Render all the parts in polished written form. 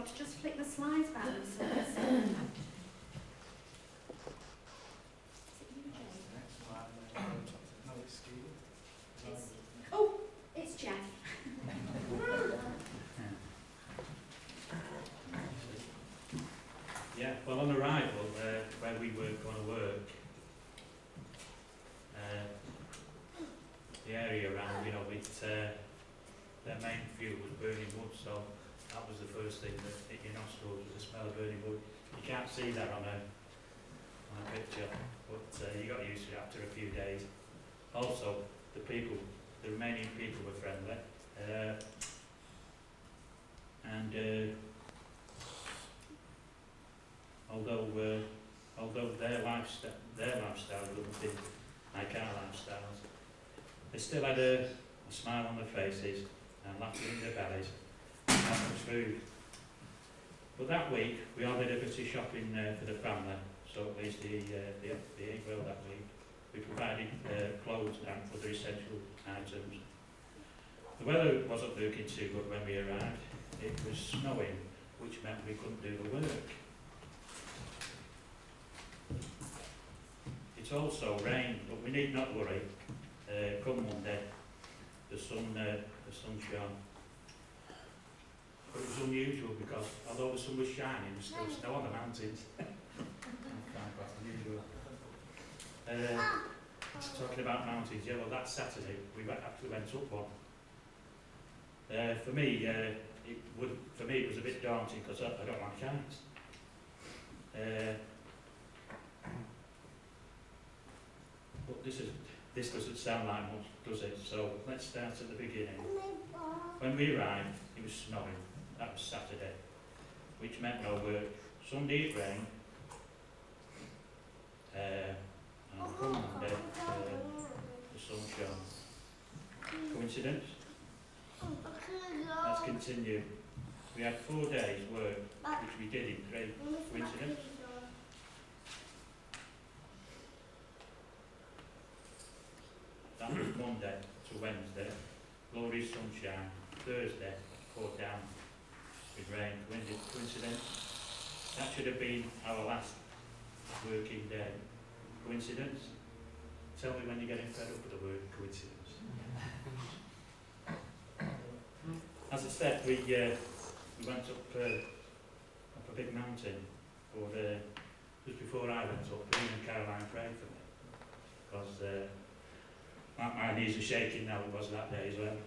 want to just flick the slides back and so oh, it's Jeff. Yeah, well, on arrival, where we were going to work, the area around, you know, their main fuel was burning wood, so that was the first thing that hit your nostrils, was the smell of burning wood. You can't see that on a picture, but you got used to it after a few days. Also, the Romanian people were friendly, and although their lifestyle was nothing like our lifestyles, they still had a smile on their faces and laughter in their bellies and not much food. But that week we all did a bit of shopping for the family, so at least they ate well that week. We provided clothes and other essential items. The weather wasn't looking too good when we arrived. It was snowing, which meant we couldn't do the work. It also rained, but we need not worry. Come Monday, the sun shone. But it was unusual because although the sun was shining, there was still snow on the mountains. Quite unusual. Talking about mountains, yeah, well that Saturday we actually went up one. For me, it was a bit daunting because I don't like heights. But this doesn't sound like much, does it? So let's start at the beginning. When we arrived, it was snowing. That was Saturday, which meant no work. Sunday it rained. And come Monday, the sun shone. Coincidence? Let's continue. We had 4 days work, which we did in 3. Coincidence? That was Monday to Wednesday. Glorious sunshine. Thursday, poured down with rain. Coincidence? That should have been our last working day. Coincidence? Tell me when you're getting fed up with the word coincidence. As I said, we went up a big mountain. Just before I went up, Ian and Caroline prayed for me. Because my knees are shaking now, it was that day as well.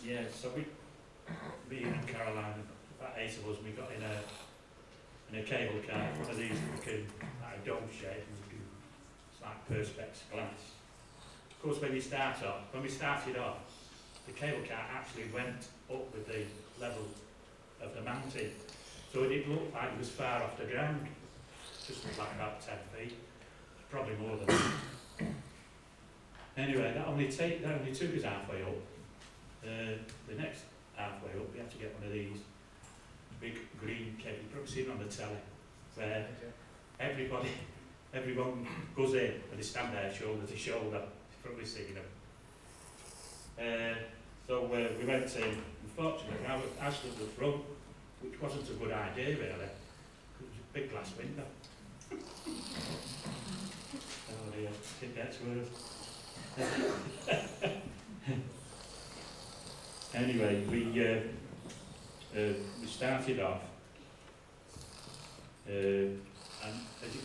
Yeah, so me and Caroline, about 8 of us, we got in a cable car, one of these that can, like a dome shape, and it's like perspex glass. Of course, when we started off, the cable car actually went up with the level of the mountain, so it didn't look like it was far off the ground. Just looked like about 10 feet, probably more than that. Anyway, that only took us halfway up. The next halfway up, we had to get one of these big green cables. You've probably seen on the telly, where everyone goes in and they stand there shoulder to shoulder. You've probably seen them. So we went in. Unfortunately, I stood at the front, which wasn't a good idea really. It was a big glass window. Oh dear, it gets worse. Anyway, we started off, and as you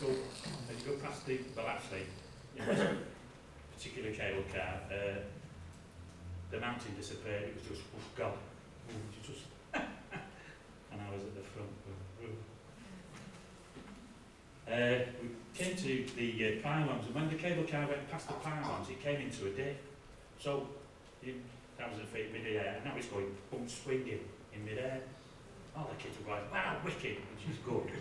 go past the, well actually, in this particular cable car, the mountain disappeared. It was just, oh God, and I was at the front. We came to the pylons, and when the cable car went past the pylons, it came into a dip. So, 1,000 feet mid-air, and now it's going boom, swinging in mid-air. All the kids were going, wow, wicked, which is good.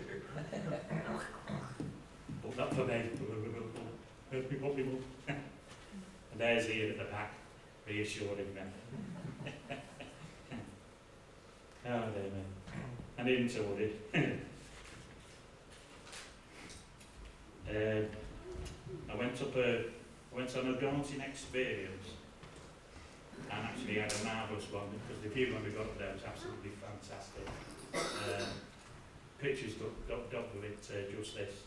But not for me. And there's Ian at the back, reassuring me. Oh, dear me. And Ian told it. I went on a daunting experience. and actually had a marvellous one because the view when we got up there was absolutely fantastic. Pictures don't do it justice.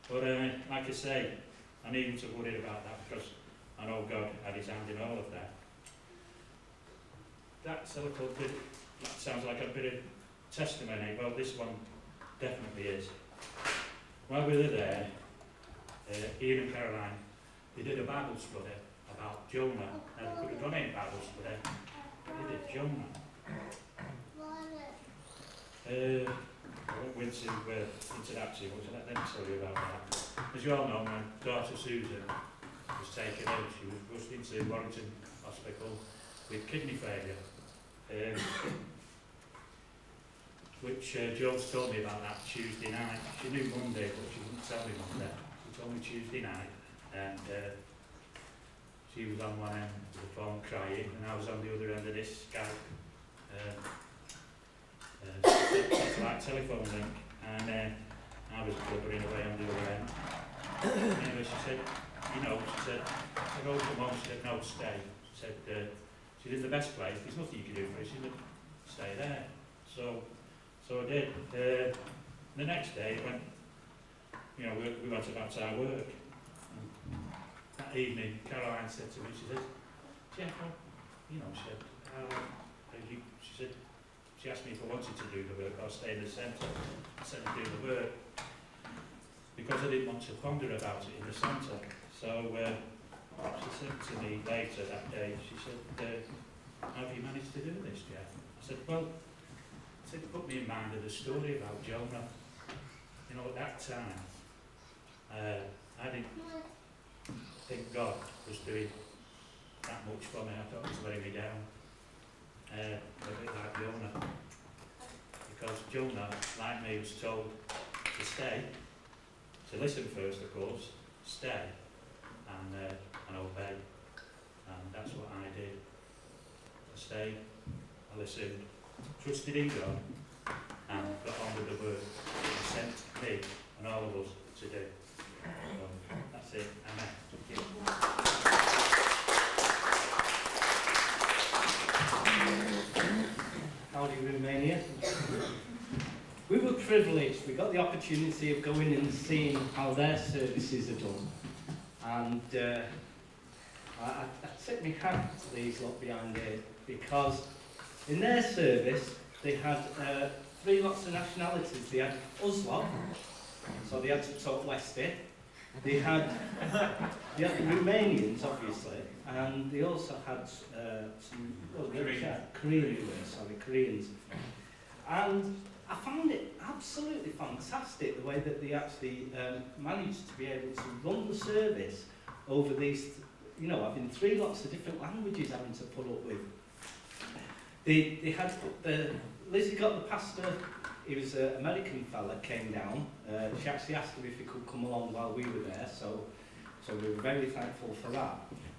But like I say, I needn't to worry about that because I know God had his hand in all of that. That's a little bit, that sounds like a bit of testimony. Well, this one definitely is. While we were there, Ian and Caroline, they did a Bible study about Jonah. Now, they could have done any Bible study. They did Jonah. I won't go into that too much, let them tell you about that. As you all know, my daughter Susan was taken out. She was rushed into Warrington Hospital with kidney failure. Which Joe's told me about that Tuesday night. She knew Monday, but she wouldn't tell me Monday. She told me Tuesday night, and she was on one end of the phone crying, and I was on the other end of this Skype. Satellite telephone link, and I was blubbering away on the other end. Anyway, she said, you know, she said, oh, come on, she said, no, stay. She said, she's in the best place, there's nothing you can do for her, she said, stay there. So I did. The next day, when, you know, we went about our work, and that evening, Caroline said to me, she said, Jeff, you know, she said, she said, she asked me if I wanted to do the work or stay in the centre. I said I'd do the work because I didn't want to ponder about it in the centre. So she said to me later that day, she said, how have you managed to do this, Jeff? I said, well, it put me in mind of the story about Jonah. You know, at that time, I didn't think God was doing that much for me. I thought he was letting me down. A bit like Jonah, because Jonah, like me, was told to stay, to listen first, of course, stay, and obey, and that's what I did. I stayed, I listened, trusted in God, and got on with the work He sent me and all of us to do. So that's it. Amen. Thank you. Howdy, Romania. We were privileged. We got the opportunity of going and seeing how their services are done. And I tip my hat to these lot behind here, because in their service they had 3 lots of nationalities. They had us lot, so they had to talk westy. They had the Romanians, obviously, and they also had some Koreans. And I found it absolutely fantastic the way that they actually managed to be able to run the service over these, you know, having 3 lots of different languages having to put up with. They had Lizzie got the pastor. He was an American fella, came down. She actually asked him if he could come along while we were there, so we were very thankful for that.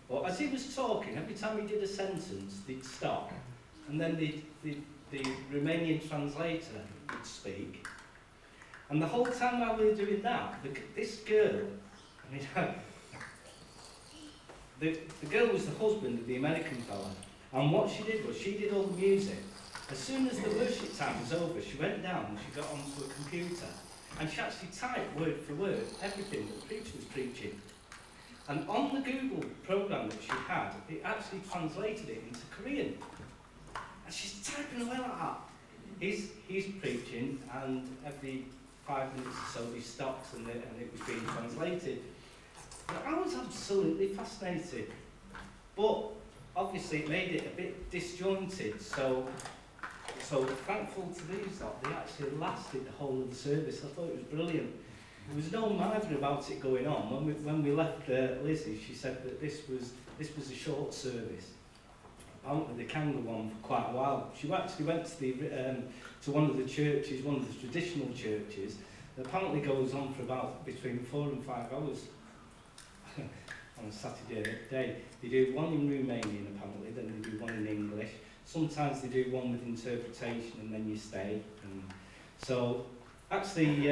But as he was talking, every time he did a sentence, they'd stop, and then the Romanian translator would speak. And the whole time while we were doing that, this girl, I mean, the girl was the husband of the American fella, and what she did was she did all the music. As soon as the worship time was over, she went down and she got onto a computer and she actually typed word for word everything that the preacher was preaching. And on the Google program that she had, it actually translated it into Korean. And she's typing away like that. He's preaching, and every 5 minutes or so he stops and it was being translated. And I was absolutely fascinated. But obviously it made it a bit disjointed, so thankful to these lot, they actually lasted the whole of the service. I thought it was brilliant. There was no mithering about it going on. When we left Lizzie, she said that this was a short service. Apparently they can go on for quite a while. She actually went to one of the churches, one of the traditional churches, that apparently goes on for about between 4 and 5 hours on a Saturday day. They do one in Romanian apparently, then they do one in English. Sometimes they do one with interpretation and then you stay. And so actually,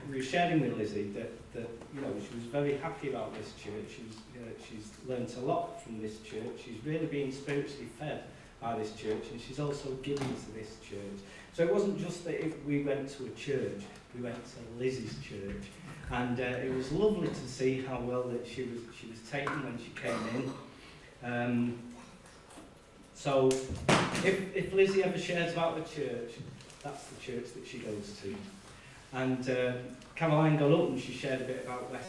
we were sharing with Lizzie that you know, she was very happy about this church. She's learnt a lot from this church. She's really being spiritually fed by this church, and she's also giving to this church. So it wasn't just that if we went to a church, we went to Lizzie's church, and it was lovely to see how well that she was taken when she came in. So if Lizzie ever shares about the church, that's the church that she goes to. And Caroline got up and she shared a bit about West.